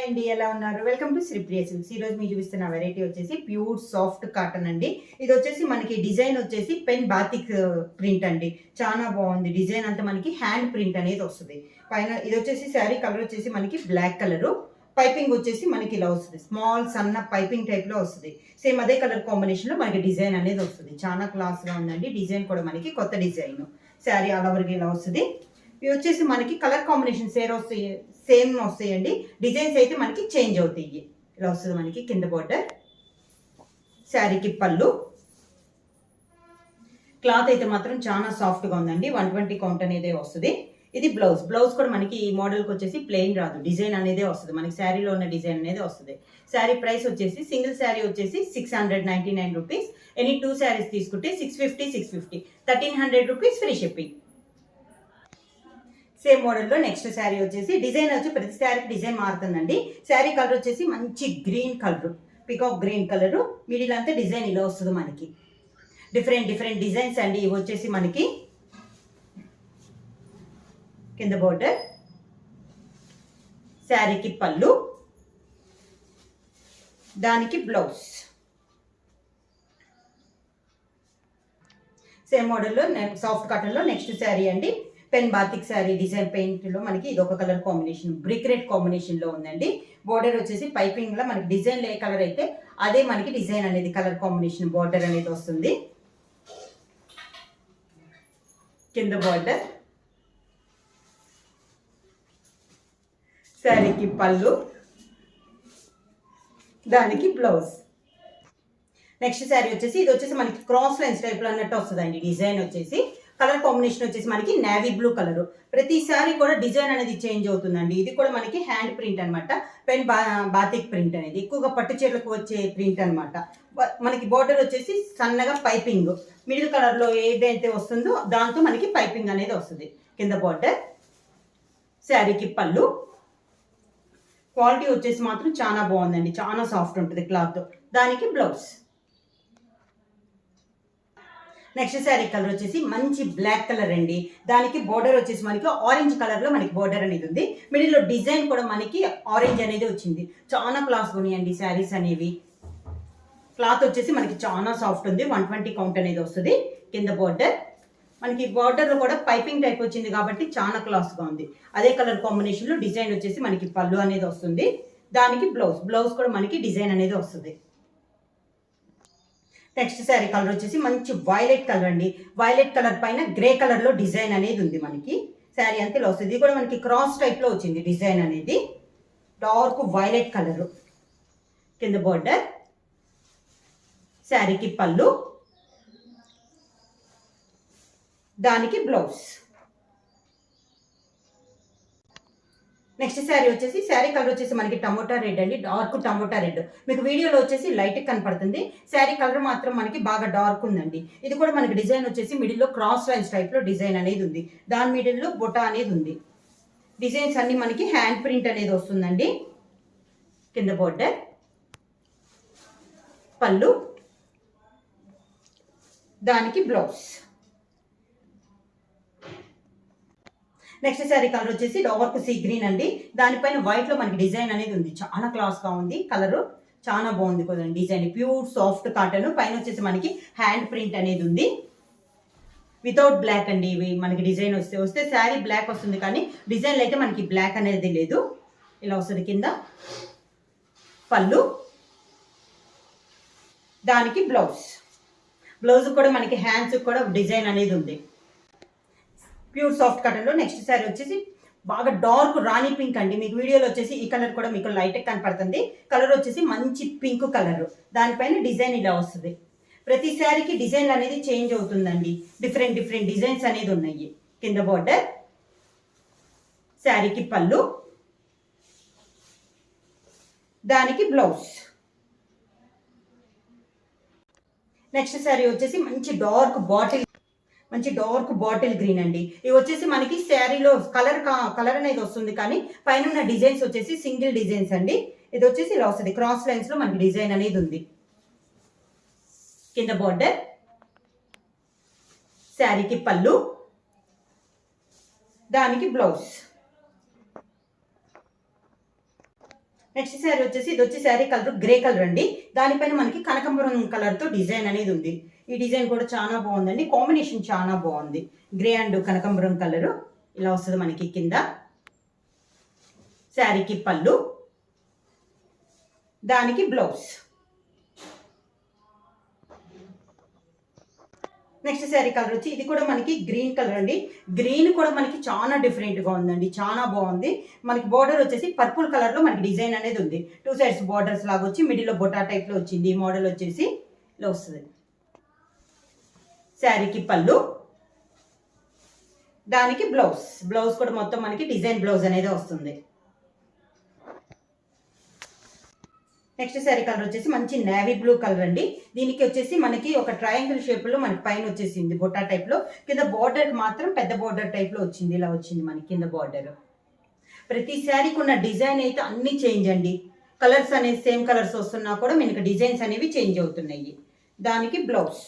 అండి, ఎలా ఉన్నారు? Welcome to Sripriya silks. ఈ రోజు మీకు చూపిస్తున్న వెరైటీ వచ్చేసి ప్యూర్ సాఫ్ట్ కాటన్ అండి. ఇది వచ్చేసి మనకి డిజైన్ వచ్చేసి పెన్ బాతిక్ ప్రింట్ అండి. చాలా బాగుంది డిజైన్ అంతా. మనకి హ్యాండ్ ప్రింట్ అనేది వస్తుంది పైన. ఇది వచ్చేసి శారీ కలర్ వచ్చేసి మనకి బ్లాక్ కలర్, పైపింగ్ వచ్చేసి మనకి ఇలా వస్తుంది. స్మాల్ సన్న పైపింగ్ టైప్ లో వస్తుంది. సేమ్ అదే కలర్ కాంబినేషన్ లో మనకి డిజైన్ అనేది వస్తుంది. చాలా క్లాస్ గా ఉందండి. డిజైన్ కూడా మనకి కొత్త డిజైన్. శారీ ఆల్ ఓవర్ ఇలా వస్తుంది. ఇవి వచ్చేసి మనకి కలర్ కాంబినేషన్ సేమ్ వస్తాయండి. డిజైన్స్ అయితే మనకి చేంజ్ అవుతాయి. ఇలా వస్తుంది మనకి కింద బోర్డర్. శారీకి పళ్ళు. క్లాత్ అయితే మాత్రం చాలా సాఫ్ట్ గా ఉందండి. 120 కౌంట్ అనేది వస్తుంది. ఇది బ్లౌజ్. బ్లౌజ్ కూడా మనకి ఈ మోడల్కి వచ్చేసి ప్లెయిన్ రాదు, డిజైన్ అనేది వస్తుంది. మనకి శారీలో ఉన్న డిజైన్ అనేది వస్తుంది. శారీ ప్రైస్ వచ్చేసి సింగిల్ శారీ వచ్చేసి 699 రూపీస్. ఎనీ 2 శారీస్ తీసుకుంటే 650 1300 రూపీస్ ఫ్రీ షిప్పింగ్. సేమ్ మోడల్లో నెక్స్ట్ శారీ వచ్చేసి డిజైన్ వచ్చి ప్రతి శారీకి డిజైన్ మారుతుందండి. శారీ కలర్ వచ్చేసి మంచి green colour, peacock green colour. Middle అంతా డిజైన్ ఇలా వస్తుంది మనకి. డిఫరెంట్ డిజైన్స్ అండి. ఇవి వచ్చేసి మనకి కింద బోర్డర్. శారీకి పళ్ళు, దానికి బ్లౌజ్. సేమ్ మోడల్లో సాఫ్ట్ కాటన్లో నెక్స్ట్ శారీ అండి. Pen batik sari design paint లో మనకి ఇది ఒక colour combination, brick red combination లో ఉందండి. బోర్డర్ వచ్చేసి పైపింగ్ లో మనకి డిజైన్ ఏ కలర్ అయితే అదే మనకి డిజైన్ అనేది కలర్ కాంబినేషన్ బోర్డర్ అనేది వస్తుంది. కింద బోర్డర్. శారీకి పళ్ళు, దానికి బ్లౌజ్. నెక్స్ట్ శారీ వచ్చేసి ఇది వచ్చేసి మనకి క్రాస్ లైన్స్ టైప్ లో అన్నట్టు వస్తుందండి. డిజైన్ వచ్చేసి కలర్ కాంబినేషన్ వచ్చేసి మనకి నేవీ బ్లూ కలర్. ప్రతిసారి కూడా డిజైన్ అనేది చేంజ్ అవుతుందండి. ఇది కూడా మనకి హ్యాండ్ ప్రింట్ అనమాట. పెన్ బాతిక్ ప్రింట్ అనేది ఎక్కువగా పట్టు చీరలకు వచ్చే ప్రింట్ అనమాట. మనకి బోర్డర్ వచ్చేసి సన్నగా పైపింగ్, మిడిల్ కలర్ లో ఏదైతే వస్తుందో దాంతో మనకి పైపింగ్ అనేది వస్తుంది. కింద బోర్డర్. శారీకి పళ్ళు. క్వాలిటీ వచ్చేసి మాత్రం చాలా బాగుందండి. చాలా సాఫ్ట్ ఉంటుంది క్లాత్. దానికి బ్లౌజ్. నెక్స్ట్ శారీ కలర్ వచ్చేసి మంచి బ్లాక్ కలర్ అండి. దానికి బోర్డర్ వచ్చేసి మనకి ఆరెంజ్ కలర్ లో మనకి బోర్డర్ అనేది ఉంది. మిడిల్ లో డిజైన్ కూడా మనకి ఆరెంజ్ అనేది వచ్చింది. చాలా క్లాస్ ఉన్నాయండి శారీస్ అనేవి. క్లాత్ వచ్చేసి మనకి చాలా సాఫ్ట్ ఉంది. 120 కౌంట్ అనేది వస్తుంది. కింద బోర్డర్. మనకి బోర్డర్ లో కూడా పైపింగ్ టైప్ వచ్చింది కాబట్టి చాలా క్లాస్ గా ఉంది. అదే కలర్ కాంబినేషన్ లో డిజైన్ వచ్చేసి మనకి పళ్ళు అనేది వస్తుంది. దానికి బ్లౌజ్. బ్లౌజ్ కూడా మనకి డిజైన్ అనేది వస్తుంది. నెక్స్ట్ శారీ కలర్ వచ్చేసి మంచి వైలెట్ కలర్ అండి. వైలెట్ కలర్ పైన గ్రే కలర్ లో డిజైన్ అనేది ఉంది మనకి. శారీ అంతా ఇలా వస్తుంది. ఇది కూడా మనకి క్రాస్ టైప్ లో వచ్చింది డిజైన్ అనేది. Dark violet colour. కింద బోర్డర్. శారీకి పళ్ళు, దానికి బ్లౌజ్. నెక్స్ట్ శారీ వచ్చేసి శారీ కలర్ వచ్చేసి మనకి టమోటా రెడ్ అండి. Dark tomato red. మీకు వీడియోలో వచ్చేసి లైట్ కనపడుతుంది. శారీ కలర్ మాత్రం మనకి బాగా డార్క్ ఉందండి. ఇది కూడా మనకి డిజైన్ వచ్చేసి మిడిల్ లో క్రాస్ లైన్స్ టైప్ లో డిజైన్ అనేది ఉంది. దాని మిడిల్ లో బొటా అనేది ఉంది. డిజైన్స్ అన్ని మనకి హ్యాండ్ ప్రింట్ అనేది వస్తుందండి. కింద బోర్డర్. పళ్ళు, దానికి బ్లౌజ్. నెక్స్ట్ శారీ కలర్ వచ్చేసి డార్క్ సీ గ్రీన్ అండి. దానిపైన వైట్ లో మనకి డిజైన్ అనేది ఉంది. చాలా క్లాస్ గా ఉంది. కలర్ చాలా బాగుంది కదండి. Design pure soft cotton. పైన వచ్చేసి మనకి హ్యాండ్ ప్రింట్ అనేది ఉంది. వితౌట్ బ్లాక్ అండి. ఇవి మనకి డిజైన్ వస్తే శారీ బ్లాక్ వస్తుంది, కానీ డిజైన్లో అయితే మనకి బ్లాక్ అనేది లేదు. ఇలా వస్తుంది. కింద పళ్ళు, దానికి బ్లౌజ్. బ్లౌజ్ కూడా మనకి హ్యాండ్స్ కూడా డిజైన్ అనేది ఉంది. ప్యూర్ సాఫ్ట్ కాటన్ లో నెక్స్ట్ శారీ వచ్చేసి బాగా డార్క్ రాణి పింక్ అండి. మీకు వీడియోలో వచ్చేసి ఈ కలర్ కూడా మీకు లైట్ కనపడుతుంది. కలర్ వచ్చేసి మంచి పింక్ కలర్. దానిపైన డిజైన్ ఇలా వస్తుంది. ప్రతి శారీకి డిజైన్ అనేది చేంజ్ అవుతుందండి. డిఫరెంట్ డిజైన్స్ అనేది ఉన్నాయి. కింద బోర్డర్. శారీకి పళ్ళు, దానికి బ్లౌజ్. నెక్స్ట్ శారీ వచ్చేసి మంచి డార్క్ బాటిల్ గ్రీన్ అండి. ఇవి వచ్చేసి మనకి శారీలో కలర్ అనేది వస్తుంది, కానీ పైన ఉన్న డిజైన్స్ వచ్చేసి సింగిల్ డిజైన్స్ అండి. ఇది వచ్చేసి ఇలా వస్తుంది. క్రాస్ లైన్స్ లో మనకి డిజైన్ అనేది ఉంది. కింద బోర్డర్. శారీకి పళ్ళు, దానికి బ్లౌజ్. నెక్స్ట్ శారీ వచ్చేసి ఇది వచ్చి శారీ కలర్ గ్రే కలర్ అండి. దానిపైన మనకి కనకాంబరం కలర్ తో డిజైన్ అనేది ఉంది. ఈ డిజైన్ కూడా చాలా బాగుందండి, కాంబినేషన్ చాలా బాగుంది. గ్రే అండ్ కనకాంబరం కలర్ ఇలా వస్తుంది మనకి. కింద శారీకి పళ్ళు, దానికి బ్లౌజ్. నెక్స్ట్ శారీ కలర్ వచ్చి ఇది కూడా మనకి గ్రీన్ కలర్ అండి. గ్రీన్ కూడా మనకి చాలా డిఫరెంట్ గా ఉందండి, చాలా బాగుంది. మనకి బోర్డర్ వచ్చేసి పర్పుల్ కలర్ లో మనకి డిజైన్ అనేది ఉంది. 2 సైడ్స్ బోర్డర్స్ లాగా వచ్చి మిడిల్ లో బొటా టైప్ లో వచ్చింది. ఈ మోడల్ వచ్చేసి ఇలా వస్తుంది. శారీకి పళ్ళు, దానికి బ్లౌజ్. బ్లౌజ్ కూడా మొత్తం మనకి డిజైన్ బ్లౌజ్ అనేది వస్తుంది. నెక్స్ట్ శారీ కలర్ వచ్చేసి మంచి నేవీ బ్లూ కలర్ అండి. దీనికి వచ్చేసి మనకి ఒక ట్రయాంగిల్ షేప్ లో మనకి పైన వచ్చేసింది బొటా టైప్ లో. కింద బోర్డర్ మాత్రం పెద్ద బోర్డర్ టైప్ లో వచ్చింది. ఇలా వచ్చింది మనకి కింద బోర్డర్. ప్రతి శారీకి ఉన్న డిజైన్ అయితే అన్ని చేంజ్ అండి. కలర్స్ అనేవి సేమ్ కలర్స్ వస్తున్నా కూడా మనకి డిజైన్స్ అనేవి చేంజ్ అవుతున్నాయి. దానికి బ్లౌజ్.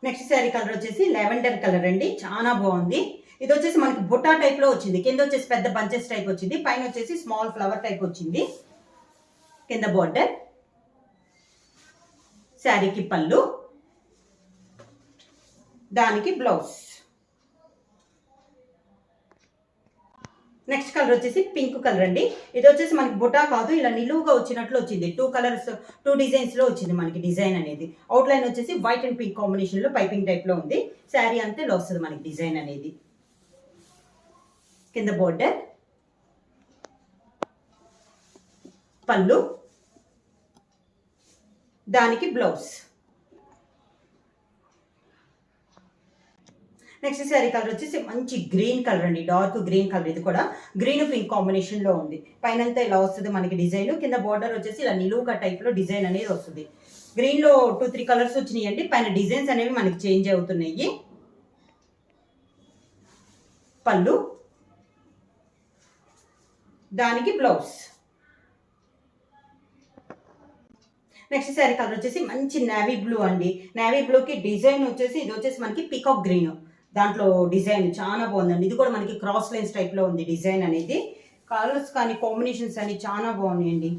నెక్స్ట్ శారీ కలర్ వచ్చేసి లెవెండర్ కలర్ అండి, చాలా బాగుంది. ఇది వచ్చేసి మనకి బుట్టా టైప్ లో వచ్చింది. కింద వచ్చేసి పెద్ద బంచెస్ టైప్ వచ్చింది, పైన వచ్చేసి స్మాల్ ఫ్లవర్ టైప్ వచ్చింది. కింద బోర్డర్, శారీకి పళ్ళు, దానికి బ్లౌజ్. నెక్స్ట్ కలర్ వచ్చేసి పింక్ కలర్ అండి. ఇది వచ్చేసి మనకి బుటా కాదు, ఇలా నిలువుగా వచ్చినట్లు వచ్చింది. 2 డిజైన్స్ లో వచ్చింది మనకి డిజైన్ అనేది. అవుట్ లైన్ వచ్చేసి వైట్ అండ్ పింక్ కాంబినేషన్ లో పైపింగ్ టైప్ లో ఉంది. శారీ అంతే లో వస్తుంది మనకి డిజైన్ అనేది. కింద బోర్డర్, పళ్ళు, దానికి బ్లౌజ్. నెక్స్ట్ శారీ కలర్ వచ్చేసి మంచి గ్రీన్ కలర్ అండి, డార్క్ గ్రీన్ కలర్. ఇది కూడా గ్రీన్ పింక్ కాంబినేషన్ లో ఉంది. పైనంతా ఇలా వస్తుంది మనకి డిజైన్. కింద బోర్డర్ వచ్చేసి ఇలా నిలువుగా టైప్ లో డిజైన్ అనేది వస్తుంది. గ్రీన్ లో 2-3 కలర్స్ వచ్చినాయి అండి. పైన డిజైన్స్ అనేవి మనకి చేంజ్ అవుతున్నాయి. పళ్ళు, దానికి బ్లౌజ్. నెక్స్ట్ శారీ కలర్ వచ్చేసి మంచి నేవీ బ్లూ అండి. నేవీ బ్లూకి డిజైన్ వచ్చేసి ఇది వచ్చేసి మనకి పీకాక్ గ్రీన్ దాంట్లో డిజైన్ చాలా బాగుందండి. ఇది కూడా మనకి క్రాస్ లైన్స్ టైప్ లో ఉంది డిజైన్ అనేది. కలర్స్ కానీ కాంబినేషన్స్ అన్ని చాలా బాగున్నాయండి.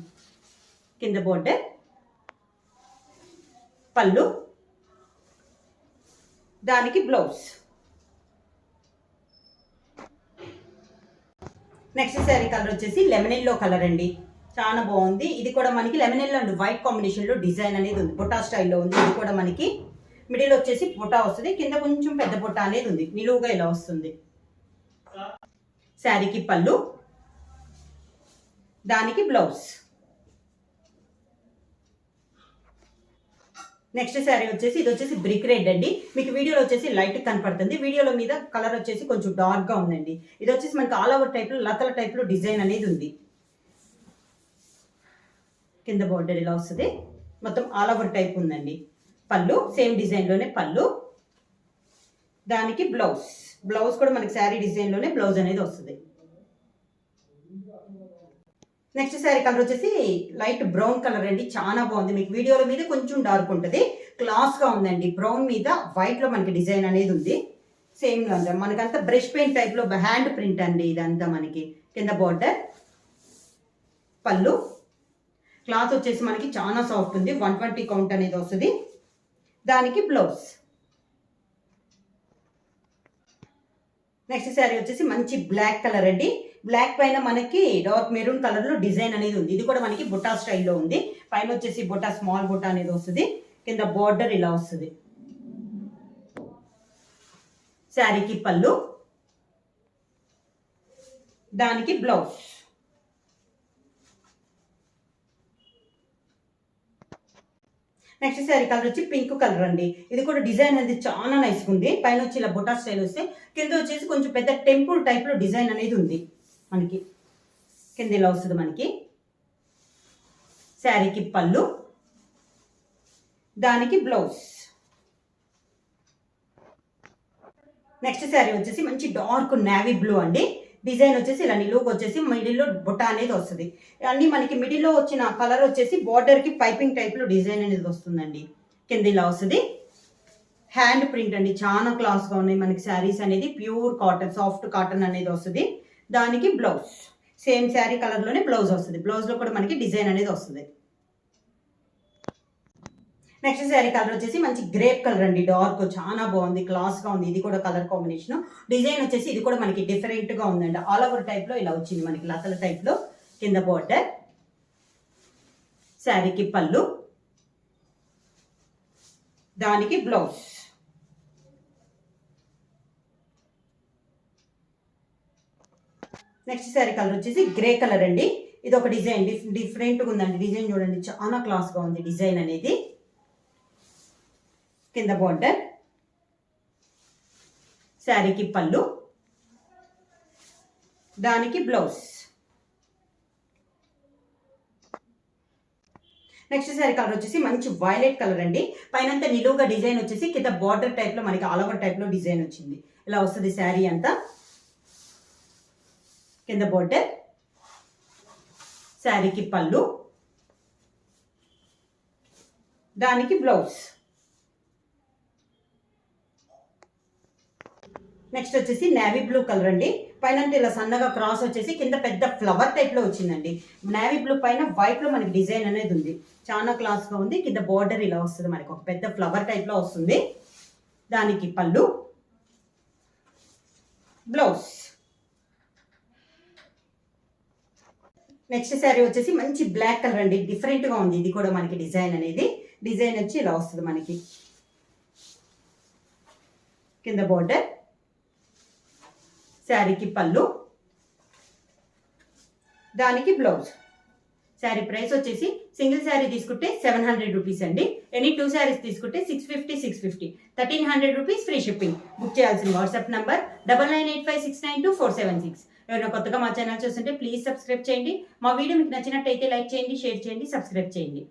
కింద బోర్డర్, పళ్ళు, దానికి బ్లౌజ్. నెక్స్ట్ శారీ కలర్ వచ్చేసి లెమన్ ఎల్లో కలర్ అండి, చాలా బాగుంది. ఇది కూడా మనకి lemon yellow and white combination లో డిజైన్ అనేది ఉంది. బుట్టా స్టైల్లో ఉంది. ఇది కూడా మనకి మిడిల్ వచ్చేసి బుట్టా వస్తుంది. కింద కొంచెం పెద్ద బుట్టా అనేది ఉంది, నిలువుగా ఇలా వస్తుంది. శారీకి పళ్ళు, దానికి బ్లౌజ్. నెక్స్ట్ శారీ వచ్చేసి ఇది వచ్చేసి బ్రిక్ రెడ్ అండి. మీకు వీడియోలో వచ్చేసి లైట్ కనపడుతుంది, వీడియోలో మీద కలర్ వచ్చేసి కొంచెం డార్క్ గా ఉందండి. ఇది వచ్చేసి మనకి ఆల్ ఓవర్ టైప్ లో లతల టైప్ లో డిజైన్ అనేది ఉంది. కింద బోర్డర్ ఇలా వస్తుంది, మొత్తం ఆల్ ఓవర్ టైప్ ఉందండి. పళ్ళు సేమ్ డిజైన్ లోనే పళ్ళు, దానికి బ్లౌజ్. బ్లౌజ్ కూడా మనకి శారీ డిజైన్ లోనే బ్లౌజ్ అనేది వస్తుంది. నెక్స్ట్ శారీ కలర్ వచ్చేసి లైట్ బ్రౌన్ కలర్ అండి, చాలా బాగుంది. మీకు వీడియోలో మీద కొంచెం డార్క్ ఉంటుంది, క్లాస్ గా ఉందండి. బ్రౌన్ మీద వైట్ లో మనకి డిజైన్ అనేది ఉంది. సేమ్ గా ఉంది మనకంతా బ్రష్ పెయింట్ టైప్ లో హ్యాండ్ ప్రింట్ అండి ఇదంతా మనకి. కింద బోర్డర్, పళ్ళు, క్లాత్ వచ్చేసి మనకి చాలా సాఫ్ట్ ఉంది. 120 కౌంట్ అనేది వస్తుంది. దానికి బ్లౌజ్. నెక్స్ట్ శారీ వచ్చేసి మంచి బ్లాక్ కలర్ అండి. బ్లాక్ పైన మనకి డార్క్ మెరూన్ కలర్ లో డిజైన్ అనేది ఉంది. ఇది కూడా మనకి బుట్టా స్టైల్లో ఉంది. పైన వచ్చేసి బుట్టా స్మాల్ బుట్టా అనేది వస్తుంది. కింద బోర్డర్ ఇలా వస్తుంది. శారీకి పళ్ళు, దానికి బ్లౌజ్. నెక్స్ట్ శారీ కలర్ వచ్చి పింక్ కలర్ అండి. ఇది కూడా డిజైన్ అనేది చాలా నైస్ ఉంది. పైన వచ్చి ఇలా బుట్టా స్టైల్ వస్తే కింద వచ్చేసి కొంచెం పెద్ద టెంపుల్ టైప్ లో డిజైన్ అనేది ఉంది మనకి. కింద ఇలా వస్తుంది మనకి. శారీకి పళ్ళు, దానికి బ్లౌజ్. నెక్స్ట్ శారీ వచ్చేసి మంచి డార్క్ నేవీ బ్లూ అండి. డిజైన్ వచ్చేసి ఇలా నిలువుకి వచ్చేసి మిడిల్లో బుట్ట అనేది వస్తుంది. అన్ని మనకి మిడిల్లో వచ్చిన కలర్ వచ్చేసి బార్డర్ కి పైపింగ్ టైప్ లో డిజైన్ అనేది వస్తుందండి. కింద ఇలా వస్తుంది. హ్యాండ్ ప్రింట్ అండి, చాలా క్లాస్ గా ఉన్నాయి మనకి శారీస్ అనేది. ప్యూర్ కాటన్, సాఫ్ట్ కాటన్ అనేది వస్తుంది. దానికి బ్లౌజ్ సేమ్ శారీ కలర్లోనే బ్లౌజ్ వస్తుంది. బ్లౌజ్లో కూడా మనకి డిజైన్ అనేది వస్తుంది. నెక్స్ట్ శారీ కలర్ వచ్చేసి మంచి గ్రేప్ కలర్ అండి. డార్క్ చాలా బాగుంది, క్లాస్గా ఉంది. ఇది కూడా కలర్ కాంబినేషన్. డిజైన్ వచ్చేసి ఇది కూడా మనకి డిఫరెంట్గా ఉందండి. ఆల్ ఓవర్ టైప్లో ఇలా వచ్చింది మనకి లతల టైప్లో. కింద బోర్డర్, శారీకి పళ్ళు, దానికి బ్లౌజ్. నెక్స్ట్ శారీ కలర్ వచ్చేసి గ్రే కలర్ అండి. ఇది ఒక డిజైన్ డిఫరెంట్గా ఉందండి. డిజైన్ చూడండి, చాలా క్లాస్గా ఉంది డిజైన్ అనేది. కింద బోర్డర్, శారీకి పళ్ళు, దానికి బ్లౌజ్. నెక్స్ట్ శారీ కలర్ వచ్చేసి మంచి వైలెట్ కలర్ అండి. పైనంతా నిలువుగా డిజైన్ వచ్చేసి కింద బార్డర్ టైప్లో మనకి ఆల్ ఓవర్ టైప్లో డిజైన్ వచ్చింది. ఇలా వస్తుంది శారీ అంతా. కింద బోర్డర్, శారీకి పళ్ళు, దానికి బ్లౌజ్. నెక్స్ట్ వచ్చేసి నేవీ బ్లూ కలర్ అండి. పైన ఇలా సన్నగా క్రాస్ వచ్చేసి కింద పెద్ద ఫ్లవర్ టైప్లో వచ్చిందండి. నేవీ బ్లూ పైన వైట్లో మనకి డిజైన్ అనేది ఉంది. చాలా క్లాస్గా ఉంది. కింద బోర్డర్ ఇలా వస్తుంది మనకి, ఒక పెద్ద ఫ్లవర్ టైప్లో వస్తుంది. దానికి పళ్ళు, బ్లౌజ్. నెక్స్ట్ శారీ వచ్చేసి మంచి బ్లాక్ కలర్ అండి. డిఫరెంట్గా ఉంది ఇది కూడా మనకి డిజైన్ అనేది. డిజైన్ వచ్చి ఇలా వస్తుంది మనకి. కింద బోర్డర్, శారీకి పళ్ళు, దానికి బ్లౌజ్. శారీ ప్రైస్ వచ్చేసి సింగిల్ శారీ తీసుకుంటే 700 రూపీస్ అండి. ఎనీ 2 శారీస్ తీసుకుంటే 650 1300 రూపీస్ ఫ్రీ షిప్పింగ్. బుక్ చేయాల్సిన వాట్సాప్ నంబర్ 9985692476. ఎవరైనా కొత్తగా మా ఛానల్ చూస్తుంటే ప్లీజ్ సబ్స్క్రైబ్ చేయండి. మా వీడియో మీకు నచ్చినట్టయితే లైక్ చేయండి, షేర్ చేయండి, సబ్స్క్రైబ్ చేయండి.